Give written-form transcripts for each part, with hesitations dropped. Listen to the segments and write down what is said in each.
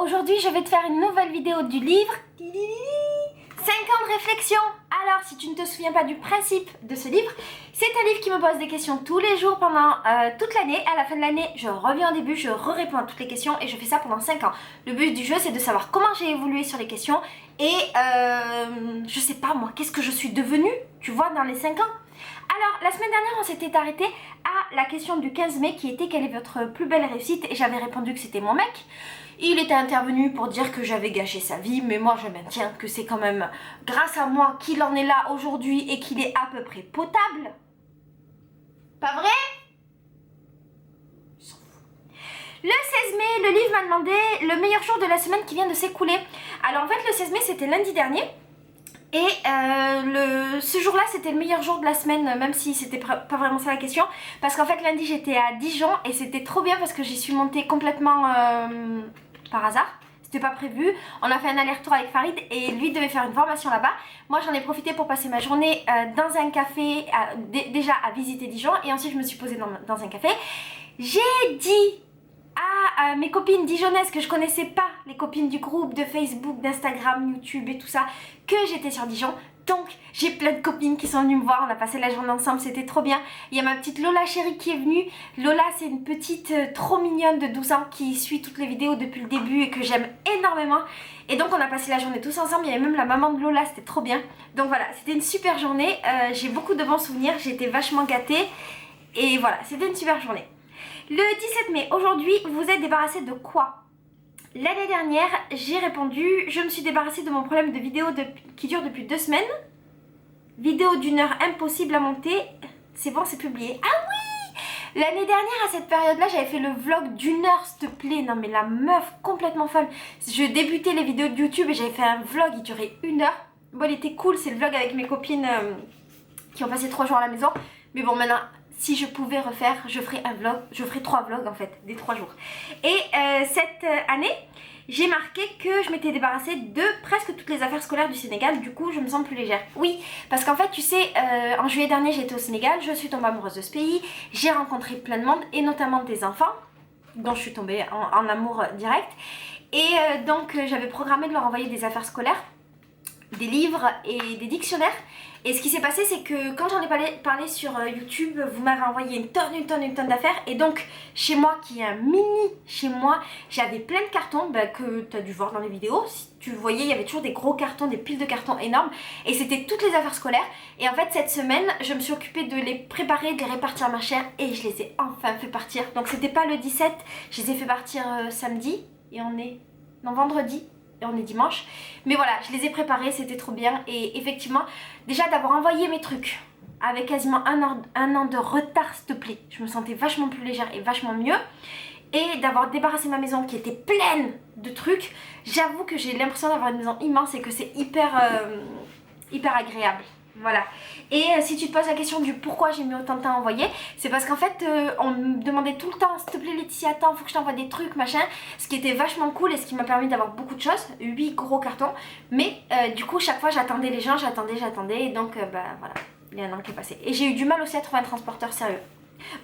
aujourd'hui je vais te faire une nouvelle vidéo du livre 5 ans de réflexion. Alors si tu ne te souviens pas du principe de ce livre, c'est un livre qui me pose des questions tous les jours pendant toute l'année. À la fin de l'année, je reviens au début, je réponds à toutes les questions et je fais ça pendant 5 ans. Le but du jeu c'est de savoir comment j'ai évolué sur les questions et je sais pas moi, qu'est-ce que je suis devenue, tu vois, dans les 5 ans. Alors, la semaine dernière, on s'était arrêté à la question du 15 mai qui était quelle est votre plus belle réussite et j'avais répondu que c'était mon mec. Il était intervenu pour dire que j'avais gâché sa vie, mais moi je maintiens que c'est quand même grâce à moi qu'il en est là aujourd'hui et qu'il est à peu près potable. Pas vrai? Le 16 mai, le livre m'a demandé le meilleur jour de la semaine qui vient de s'écouler. Alors en fait, le 16 mai, c'était lundi dernier. Et ce jour-là, c'était le meilleur jour de la semaine, même si c'était pas vraiment ça la question. Parce qu'en fait, lundi, j'étais à Dijon et c'était trop bien parce que j'y suis montée complètement par hasard. C'était pas prévu. On a fait un aller-retour avec Farid et lui devait faire une formation là-bas. Moi, j'en ai profité pour passer ma journée dans un café, déjà à visiter Dijon. Et ensuite, je me suis posée dans un café. J'ai dit à mes copines dijonnaises que je connaissais pas, les copines du groupe de Facebook, d'Instagram, YouTube et tout ça, que j'étais sur Dijon. Donc j'ai plein de copines qui sont venues me voir, on a passé la journée ensemble, c'était trop bien. Il y a ma petite Lola chérie qui est venue. Lola, c'est une petite trop mignonne de 12 ans qui suit toutes les vidéos depuis le début et que j'aime énormément. Et donc on a passé la journée tous ensemble, il y avait même la maman de Lola, c'était trop bien. Donc voilà, c'était une super journée, j'ai beaucoup de bons souvenirs, j'ai été vachement gâtée. Et voilà, c'était une super journée. Le 17 mai, aujourd'hui, vous êtes débarrassé de quoi? L'année dernière, j'ai répondu, je me suis débarrassée de mon problème de vidéo qui dure depuis 2 semaines. Vidéo d'1 heure impossible à monter. C'est bon, c'est publié. Ah oui! L'année dernière, à cette période-là, j'avais fait le vlog d'1 heure, s'il te plaît. Non mais la meuf, complètement folle. Je débutais les vidéos de YouTube et j'avais fait un vlog, il durait 1 heure. Bon, il était cool, c'est le vlog avec mes copines qui ont passé 3 jours à la maison. Mais bon, maintenant, si je pouvais refaire, je ferais un vlog, je ferais 3 vlogs en fait, des 3 jours. Et cette année, j'ai marqué que je m'étais débarrassée de presque toutes les affaires scolaires du Sénégal, du coup je me sens plus légère. Oui, parce qu'en fait tu sais, en juillet dernier j'étais au Sénégal, je suis tombée amoureuse de ce pays, j'ai rencontré plein de monde et notamment des enfants, dont je suis tombée en amour direct. Et donc j'avais programmé de leur envoyer des affaires scolaires, des livres et des dictionnaires. Et ce qui s'est passé, c'est que quand j'en ai parlé sur YouTube, vous m'avez envoyé une tonne d'affaires. Et donc, chez moi, qui est un mini chez moi, j'avais plein de cartons que tu as dû voir dans les vidéos. Si tu voyais, il y avait toujours des gros cartons, des piles de cartons énormes. Et c'était toutes les affaires scolaires. Et en fait, cette semaine, je me suis occupée de les préparer, de les répartir ma chère. Et je les ai enfin fait partir. Donc, c'était pas le 17, je les ai fait partir samedi. Et on est... Non, vendredi. Et on est dimanche, mais voilà, je les ai préparés, c'était trop bien. Et effectivement, déjà d'avoir envoyé mes trucs avec quasiment un an de retard, s'il te plaît, je me sentais vachement plus légère et vachement mieux. Et d'avoir débarrassé ma maison qui était pleine de trucs, j'avoue que j'ai l'impression d'avoir une maison immense et que c'est hyper agréable. Voilà. Et si tu te poses la question du pourquoi j'ai mis autant de temps à envoyer, c'est parce qu'en fait on me demandait tout le temps, s'il te plaît Laetitia, attends, faut que je t'envoie des trucs, machin. Ce qui était vachement cool et ce qui m'a permis d'avoir beaucoup de choses, 8 gros cartons. Mais du coup chaque fois j'attendais les gens, j'attendais et donc voilà, il y a un an qui est passé. Et j'ai eu du mal aussi à trouver un transporteur sérieux.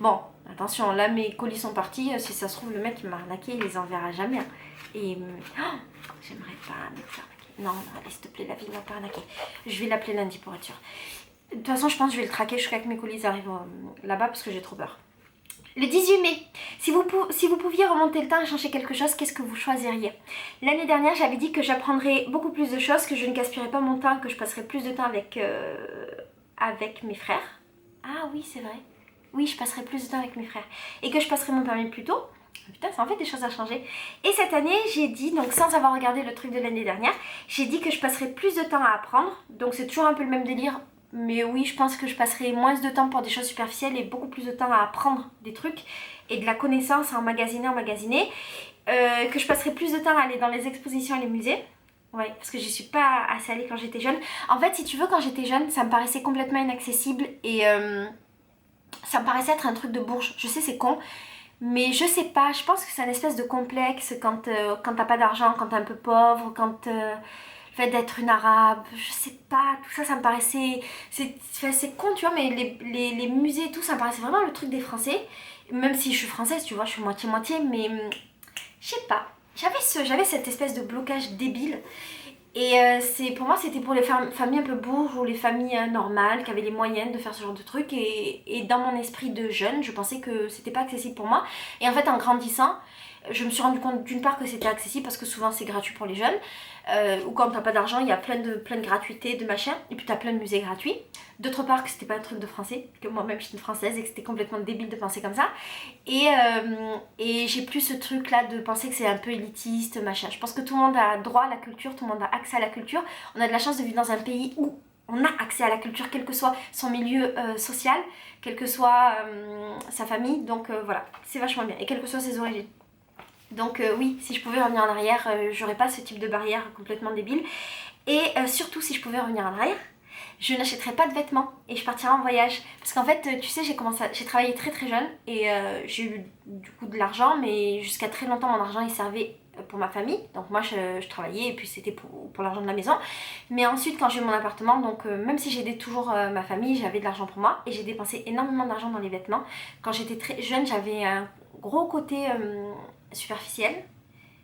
Bon, attention, là mes colis sont partis, si ça se trouve le mec il m'a arnaqué, il les enverra jamais. Hein. Et j'aimerais pas me faire arnaquer. Non, allez, s'il te plaît, la vie ne m'a pas arnaqué. Je vais l'appeler lundi pour être sûre. De toute façon, je pense que je vais le traquer jusqu'à que mes colis arrivent là-bas parce que j'ai trop peur. Le 18 mai, si vous pouviez remonter le temps et changer quelque chose, qu'est-ce que vous choisiriez? L'année dernière, j'avais dit que j'apprendrais beaucoup plus de choses, que je ne gaspillerais pas mon temps, que je passerais plus de temps avec mes frères. Ah oui, c'est vrai. Oui, je passerai plus de temps avec mes frères. Et que je passerai mon permis plus tôt. Putain, ça en fait des choses à changer. Et cette année, j'ai dit, donc sans avoir regardé le truc de l'année dernière, j'ai dit que je passerai plus de temps à apprendre. Donc c'est toujours un peu le même délire. Mais oui, je pense que je passerai moins de temps pour des choses superficielles et beaucoup plus de temps à apprendre des trucs. Et de la connaissance à emmagasiner. Que je passerai plus de temps à aller dans les expositions et les musées. Ouais, parce que j'y suis pas assez allée quand j'étais jeune. En fait, si tu veux, quand j'étais jeune, ça me paraissait complètement inaccessible. Et ça me paraissait être un truc de bourge. Je sais, c'est con. Mais je sais pas, je pense que c'est un espèce de complexe quand t'as pas d'argent, quand t'es un peu pauvre, quand le fait d'être une arabe, je sais pas, tout ça, ça me paraissait, c'est con tu vois, mais les musées et tout, ça me paraissait vraiment le truc des Français, même si je suis française, tu vois, je suis moitié-moitié, mais je sais pas, j'avais cette espèce de blocage débile. Et pour moi, c'était pour les familles un peu bourges ou les familles normales qui avaient les moyens de faire ce genre de trucs. Et dans mon esprit de jeune, je pensais que c'était pas accessible pour moi. Et en fait, en grandissant, je me suis rendu compte d'une part que c'était accessible parce que souvent c'est gratuit pour les jeunes. Ou quand t'as pas d'argent, il y a plein de gratuités, de machins. Et puis t'as plein de musées gratuits. D'autre part, que c'était pas un truc de français, que moi-même je suis une française et que c'était complètement débile de penser comme ça. Et j'ai plus ce truc là de penser que c'est un peu élitiste, machin. Je pense que tout le monde a droit à la culture, tout le monde a accès à la culture. On a de la chance de vivre dans un pays où on a accès à la culture, quel que soit son milieu social, quelle que soit sa famille. Donc voilà, c'est vachement bien. Et quelles que soient ses origines. Donc oui, si je pouvais revenir en arrière, j'aurais pas ce type de barrière complètement débile. Et surtout, si je pouvais revenir en arrière, je n'achèterais pas de vêtements et je partirais en voyage. Parce qu'en fait, tu sais, j'ai travaillé très très jeune et j'ai eu du coup de l'argent, mais jusqu'à très longtemps, mon argent il servait pour ma famille. Donc moi, je travaillais et puis c'était pour l'argent de la maison. Mais ensuite, quand j'ai eu mon appartement, donc même si j'aidais toujours ma famille, j'avais de l'argent pour moi et j'ai dépensé énormément d'argent dans les vêtements. Quand j'étais très jeune, j'avais un gros côté superficiel.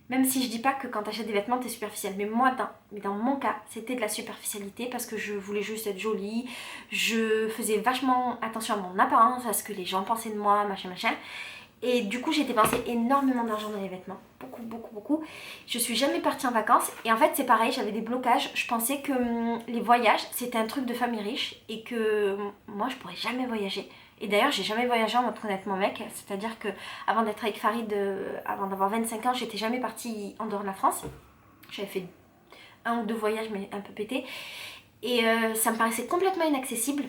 Même si je dis pas que quand t'achètes des vêtements t'es superficielle, mais moi dans mon cas c'était de la superficialité parce que je voulais juste être jolie, je faisais vachement attention à mon apparence, à ce que les gens pensaient de moi, machin machin. Et du coup j'ai dépensé énormément d'argent dans les vêtements, beaucoup beaucoup beaucoup. Je suis jamais partie en vacances et en fait c'est pareil, j'avais des blocages, je pensais que les voyages c'était un truc de famille riche et que moi je pourrais jamais voyager. Et d'ailleurs, j'ai jamais voyagé en mode honnêtement mec, c'est-à-dire que avant d'être avec Farid, avant d'avoir 25 ans, j'étais jamais partie en dehors de la France. J'avais fait un ou deux voyages, mais un peu pété. Et ça me paraissait complètement inaccessible.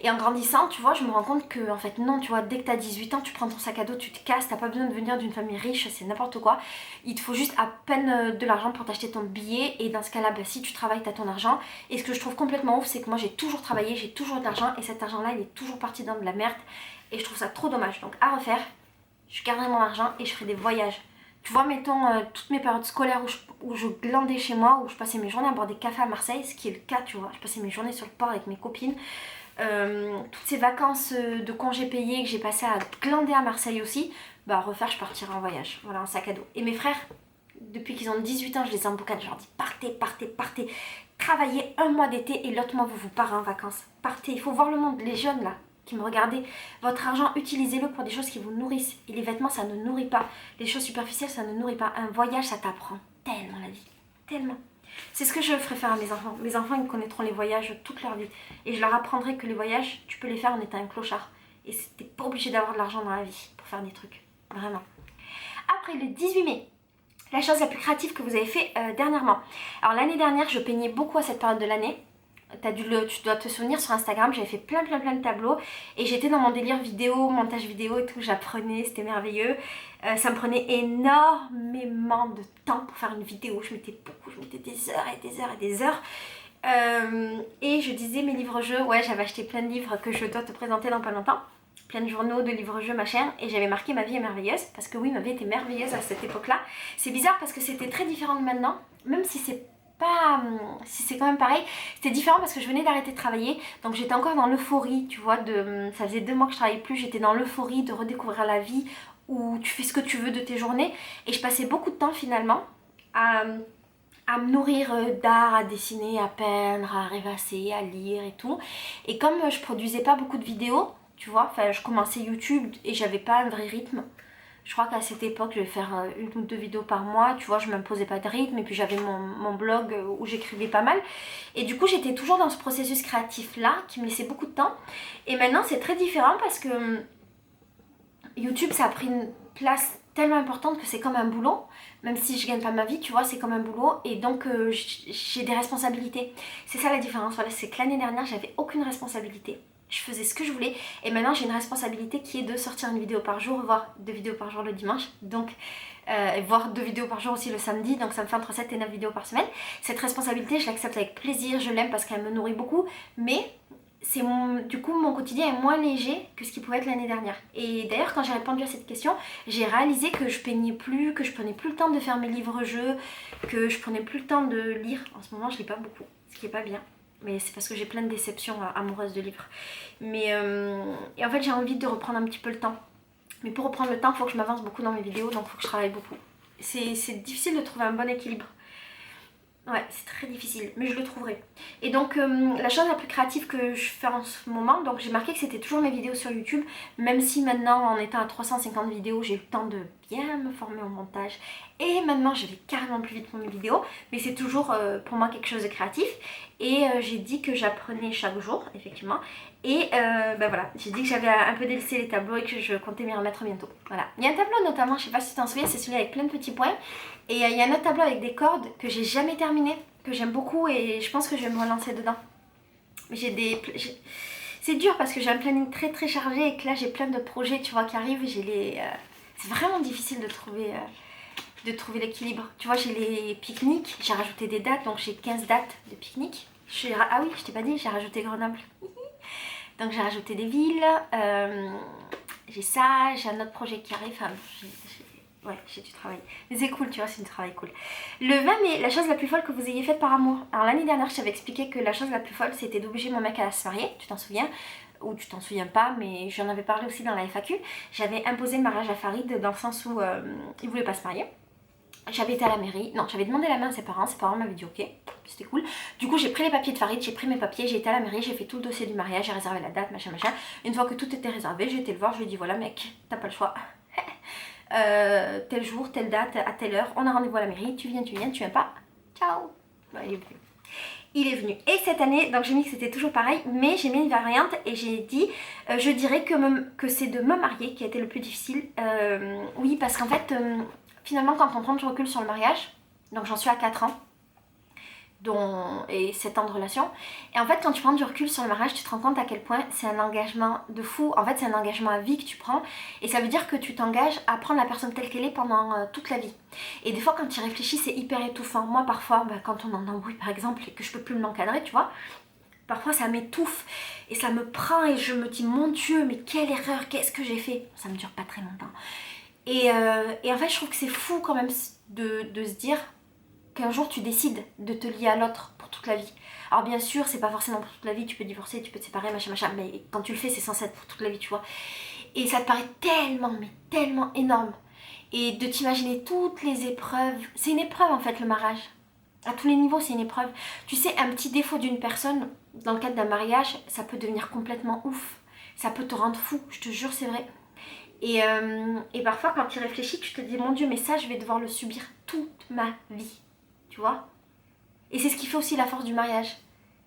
Et en grandissant, tu vois, je me rends compte que, en fait, non, tu vois, dès que t'as 18 ans, tu prends ton sac à dos, tu te casses, t'as pas besoin de venir d'une famille riche, c'est n'importe quoi. Il te faut juste à peine de l'argent pour t'acheter ton billet, et dans ce cas-là, bah, si tu travailles, t'as ton argent. Et ce que je trouve complètement ouf, c'est que moi j'ai toujours travaillé, j'ai toujours de l'argent, et cet argent-là, il est toujours parti dans de la merde, et je trouve ça trop dommage. Donc à refaire, je garderai mon argent et je ferai des voyages. Tu vois, mettons toutes mes périodes scolaires où je glandais chez moi, où je passais mes journées à boire des cafés à Marseille, ce qui est le cas, tu vois. Je passais mes journées sur le port avec mes copines. Toutes ces vacances de congés payés que j'ai passé à glander à Marseille aussi, bah à refaire, je partirai en voyage. Voilà, un sac à dos. Et mes frères, depuis qu'ils ont 18 ans, je les emboucane, je leur dis partez, partez, partez. Travaillez un mois d'été et l'autre mois vous partez en vacances. Partez, il faut voir le monde, les jeunes là qui me regardaient. Votre argent, utilisez-le pour des choses qui vous nourrissent. Et les vêtements, ça ne nourrit pas. Les choses superficielles, ça ne nourrit pas. Un voyage, ça t'apprend tellement la vie. Tellement. C'est ce que je ferai faire à mes enfants. Mes enfants, ils connaîtront les voyages toute leur vie. Et je leur apprendrai que les voyages, tu peux les faire en étant un clochard. Et t'es pas obligé d'avoir de l'argent dans la vie pour faire des trucs. Vraiment. Après, le 18 mai, la chose la plus créative que vous avez fait dernièrement. Alors l'année dernière, je peignais beaucoup à cette période de l'année. Tu dois te souvenir, sur Instagram, j'avais fait plein de tableaux et j'étais dans mon délire vidéo, montage vidéo et tout, j'apprenais, c'était merveilleux. Ça me prenait énormément de temps pour faire une vidéo, je mettais des heures et des heures et des heures. Et je disais mes livres-jeux, ouais, j'avais acheté plein de livres que je dois te présenter dans pas longtemps, plein de journaux, de livres-jeux, machin, et j'avais marqué ma vie est merveilleuse, parce que oui, ma vie était merveilleuse à cette époque-là. C'est bizarre parce que c'était très différent de maintenant, même si c'est pas, si c'est quand même pareil, c'était différent parce que je venais d'arrêter de travailler, donc j'étais encore dans l'euphorie, tu vois, ça faisait 2 mois que je travaillais plus, j'étais dans l'euphorie de redécouvrir la vie, où tu fais ce que tu veux de tes journées, et je passais beaucoup de temps finalement à me nourrir d'art, à dessiner, à peindre, à rêvasser, à lire et tout. Et comme je produisais pas beaucoup de vidéos, tu vois, je commençais YouTube et j'avais pas un vrai rythme. Je crois qu'à cette époque, je vais faire 1 ou 2 vidéos par mois, tu vois, je m'imposais pas de rythme. Et puis j'avais mon blog où j'écrivais pas mal. Et du coup, j'étais toujours dans ce processus créatif-là qui me laissait beaucoup de temps. Et maintenant, c'est très différent parce que YouTube, ça a pris une place tellement importante que c'est comme un boulot. Même si je gagne pas ma vie, tu vois, c'est comme un boulot. Et donc, j'ai des responsabilités. C'est ça la différence. Voilà, c'est que l'année dernière, j'avais aucune responsabilité. Je faisais ce que je voulais. Et maintenant, j'ai une responsabilité qui est de sortir une vidéo par jour, voire 2 vidéos par jour le dimanche. Donc, voire 2 vidéos par jour aussi le samedi. Donc, ça me fait entre 7 et 9 vidéos par semaine. Cette responsabilité, je l'accepte avec plaisir. Je l'aime parce qu'elle me nourrit beaucoup. Mais du coup, mon quotidien est moins léger que ce qui pouvait être l'année dernière. Et d'ailleurs, quand j'ai répondu à cette question, j'ai réalisé que je peignais plus, que je prenais plus le temps de faire mes livres-jeux, que je prenais plus le temps de lire. En ce moment, je lis pas beaucoup, ce qui est pas bien. Mais c'est parce que j'ai plein de déceptions amoureuses de livres. Et en fait, j'ai envie de reprendre un petit peu le temps. Mais pour reprendre le temps, il faut que je m'avance beaucoup dans mes vidéos, donc il faut que je travaille beaucoup. c'est difficile de trouver un bon équilibre. Ouais, c'est très difficile, mais je le trouverai. Et donc, la chose la plus créative que je fais en ce moment, donc j'ai marqué que c'était toujours mes vidéos sur YouTube, même si maintenant, en étant à 350 vidéos, j'ai eu le temps de bien me former au montage. Et maintenant, je vais carrément plus vite pour mes vidéos, mais c'est toujours pour moi quelque chose de créatif. Et j'ai dit que j'apprenais chaque jour, effectivement. Et ben voilà, j'ai dit que j'avais un peu délaissé les tableaux et que je comptais m'y remettre bientôt. Voilà. Il y a un tableau notamment, je sais pas si tu t'en souviens, c'est celui avec plein de petits points. Et il y a un autre tableau avec des cordes que j'ai jamais terminé, que j'aime beaucoup et je pense que je vais me relancer dedans. C'est dur parce que j'ai un planning très très chargé et que là j'ai plein de projets, tu vois, qui arrivent. C'est vraiment difficile de trouver l'équilibre. Tu vois, j'ai les pique-niques, j'ai rajouté des dates, donc j'ai 15 dates de pique-nique. Ah oui, je t'ai pas dit, j'ai rajouté Grenoble. Donc j'ai rajouté des villes, j'ai ça, j'ai un autre projet qui arrive, enfin, ouais, j'ai du travail. Mais c'est cool, tu vois, c'est du travail cool. Le 20 mai, la chose la plus folle que vous ayez faite par amour. Alors l'année dernière, je t'avais expliqué que la chose la plus folle, c'était d'obliger mon mec à se marier, tu t'en souviens? Ou tu t'en souviens pas, mais j'en avais parlé aussi dans la FAQ. J'avais imposé le mariage à Farid dans le sens où il voulait pas se marier. J'avais été à la mairie, non, j'avais demandé la main à ses parents m'avaient dit ok, c'était cool. Du coup, j'ai pris les papiers de Farid, j'ai pris mes papiers, j'ai été à la mairie, j'ai fait tout le dossier du mariage, j'ai réservé la date, machin. Une fois que tout était réservé, j'ai été le voir, je lui ai dit voilà mec, t'as pas le choix. Tel jour, telle date, à telle heure, on a rendez-vous à la mairie, tu viens pas, ciao. Bah, il est venu. Il est venu. Et cette année, donc j'ai mis que c'était toujours pareil, mais j'ai mis une variante et j'ai dit, je dirais que c'est de me marier qui a été le plus difficile. Oui, parce qu'en fait, finalement, quand on prend du recul sur le mariage, donc j'en suis à 4 ans, et 7 ans de relation, et en fait, quand tu prends du recul sur le mariage, tu te rends compte à quel point c'est un engagement de fou. En fait, c'est un engagement à vie que tu prends, et ça veut dire que tu t'engages à prendre la personne telle qu'elle est pendant toute la vie. Et des fois, quand tu y réfléchis, c'est hyper étouffant. Moi, parfois, quand on en embrouille, par exemple, et que je peux plus l'encadrer, tu vois, parfois ça m'étouffe et ça me prend et je me dis mon Dieu, mais quelle erreur, qu'est-ce que j'ai fait? Ça me dure pas très longtemps. Et en fait, je trouve que c'est fou quand même de se dire qu'un jour tu décides de te lier à l'autre pour toute la vie. Alors bien sûr, c'est pas forcément pour toute la vie, tu peux divorcer, tu peux te séparer, machin, mais quand tu le fais, c'est censé être pour toute la vie, tu vois. Et ça te paraît tellement, mais tellement énorme. Et de t'imaginer toutes les épreuves, c'est une épreuve en fait le mariage. À tous les niveaux, c'est une épreuve. Tu sais, un petit défaut d'une personne, dans le cadre d'un mariage, ça peut devenir complètement ouf. Ça peut te rendre fou, je te jure, c'est vrai. Et parfois, quand tu y réfléchis, tu te dis, mon Dieu, mais ça, je vais devoir le subir toute ma vie. Tu vois? Et c'est ce qui fait aussi la force du mariage.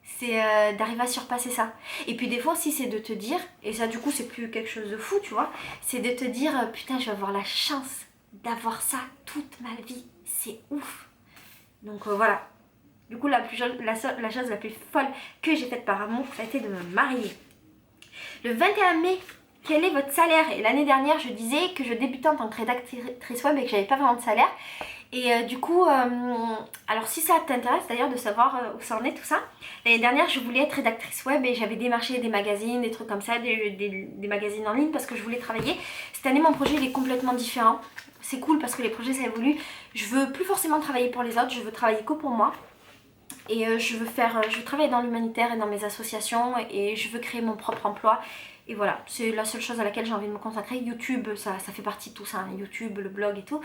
C'est d'arriver à surpasser ça. Et puis des fois aussi, c'est de te dire, et ça du coup, c'est plus quelque chose de fou, tu vois, c'est de te dire, putain, je vais avoir la chance d'avoir ça toute ma vie. C'est ouf. Donc voilà. Du coup, la chose la plus folle que j'ai faite par amour, ça a été de me marier. Le 21 mai, quel est votre salaire? Et l'année dernière, je disais que je débutais en tant que rédactrice web et que j'avais pas vraiment de salaire. Et du coup, alors si ça t'intéresse d'ailleurs de savoir où ça en est tout ça, l'année dernière je voulais être rédactrice web et j'avais démarché des magazines, des trucs comme ça, des magazines en ligne parce que je voulais travailler. Cette année mon projet il est complètement différent. C'est cool parce que les projets ça évolue. Je veux plus forcément travailler pour les autres, je veux travailler que pour moi. Et je veux travailler dans l'humanitaire et dans mes associations et je veux créer mon propre emploi. Et voilà, c'est la seule chose à laquelle j'ai envie de me consacrer. YouTube, ça fait partie de tout ça, hein, YouTube, le blog et tout.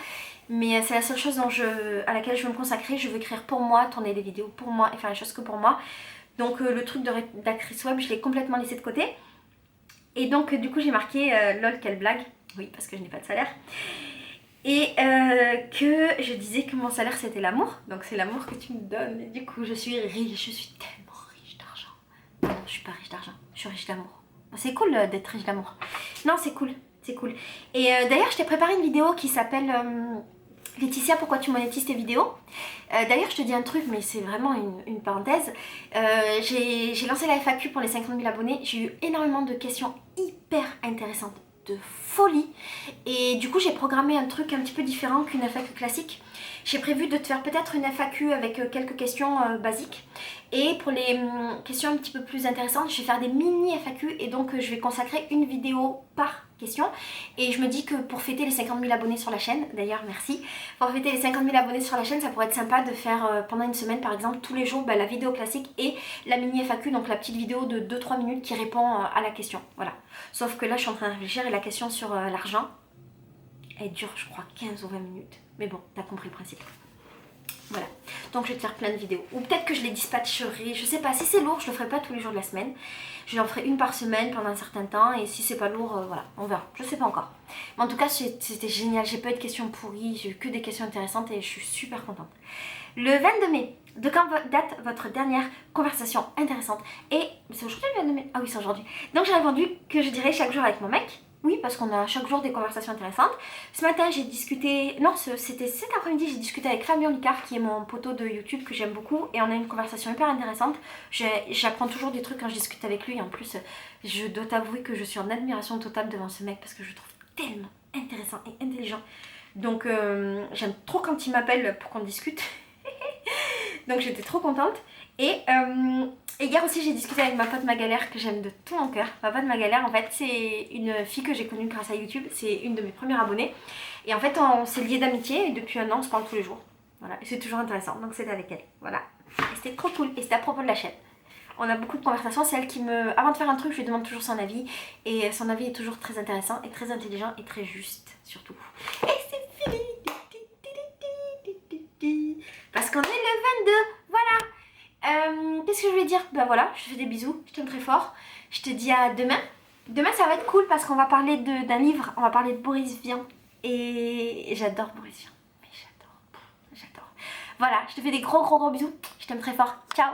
Mais c'est la seule chose à laquelle je veux me consacrer. Je veux écrire pour moi, tourner des vidéos pour moi et faire les choses que pour moi. Donc le truc de rédactrice web, je l'ai complètement laissé de côté. Et donc du coup j'ai marqué lol quelle blague. Oui, parce que je n'ai pas de salaire. Et que je disais que mon salaire c'était l'amour. Donc c'est l'amour que tu me donnes. Et du coup je suis riche, je suis tellement riche d'argent. Non, je suis pas riche d'argent, je suis riche d'amour. C'est cool d'être riche d'amour. Non, c'est cool, c'est cool. Et d'ailleurs, je t'ai préparé une vidéo qui s'appelle Laetitia, pourquoi tu monétises tes vidéos? D'ailleurs, je te dis un truc, mais c'est vraiment une parenthèse. J'ai lancé la FAQ pour les 50 000 abonnés. J'ai eu énormément de questions hyper intéressantes, de folie. Et du coup, j'ai programmé un truc un petit peu différent qu'une FAQ classique. J'ai prévu de te faire peut-être une FAQ avec quelques questions basiques. Et pour les questions un petit peu plus intéressantes, je vais faire des mini FAQ et donc je vais consacrer une vidéo par question. Et je me dis que pour fêter les 50 000 abonnés sur la chaîne, d'ailleurs merci, pour fêter les 50 000 abonnés sur la chaîne, ça pourrait être sympa de faire pendant une semaine par exemple, tous les jours, la vidéo classique et la mini FAQ, donc la petite vidéo de 2-3 minutes qui répond à la question. Voilà. Sauf que là je suis en train de réfléchir et la question sur l'argent, Elle dure, je crois, 15 ou 20 minutes. Mais bon, t'as compris le principe. Voilà, donc je vais te faire plein de vidéos. Ou peut-être que je les dispatcherai, je sais pas. Si c'est lourd, je le ferai pas tous les jours de la semaine. Je en ferai une par semaine pendant un certain temps. Et si c'est pas lourd, voilà, on verra. Je sais pas encore. Mais en tout cas, c'était génial. J'ai pas eu de questions pourries, j'ai eu que des questions intéressantes et je suis super contente. Le 22 mai, de quand date votre dernière conversation intéressante? Et c'est aujourd'hui le 22 mai? Ah oui, c'est aujourd'hui. Donc j'ai répondu que je dirais chaque jour avec mon mec. Oui, parce qu'on a chaque jour des conversations intéressantes. Ce matin, j'ai discuté... Non, c'était cet après-midi, j'ai discuté avec Fabien Licard, qui est mon poteau de YouTube, que j'aime beaucoup. Et on a une conversation hyper intéressante. J'apprends toujours des trucs quand je discute avec lui. Et en plus, je dois t'avouer que je suis en admiration totale devant ce mec, parce que je le trouve tellement intéressant et intelligent. Donc, j'aime trop quand il m'appelle pour qu'on discute. Donc, j'étais trop contente. Et hier aussi j'ai discuté avec ma pote Magalère que j'aime de tout mon cœur. Ma pote Magalère en fait c'est une fille que j'ai connue grâce à YouTube, c'est une de mes premières abonnées. Et en fait on s'est liés d'amitié et depuis un an on se parle tous les jours. Voilà, et c'est toujours intéressant, donc c'était avec elle. Voilà, et c'était trop cool et c'était à propos de la chaîne. On a beaucoup de conversations, c'est elle qui me... Avant de faire un truc je lui demande toujours son avis. Et son avis est toujours très intéressant et très intelligent et très juste surtout. Et c'est fini. Parce qu'on est le 22, voilà. Qu'est-ce que je vais dire? Ben voilà, je te fais des bisous, je t'aime très fort. Je te dis à demain. Demain ça va être cool parce qu'on va parler d'un livre, on va parler de Boris Vian. Et j'adore Boris Vian. Mais j'adore. Voilà, je te fais des gros bisous. Je t'aime très fort. Ciao.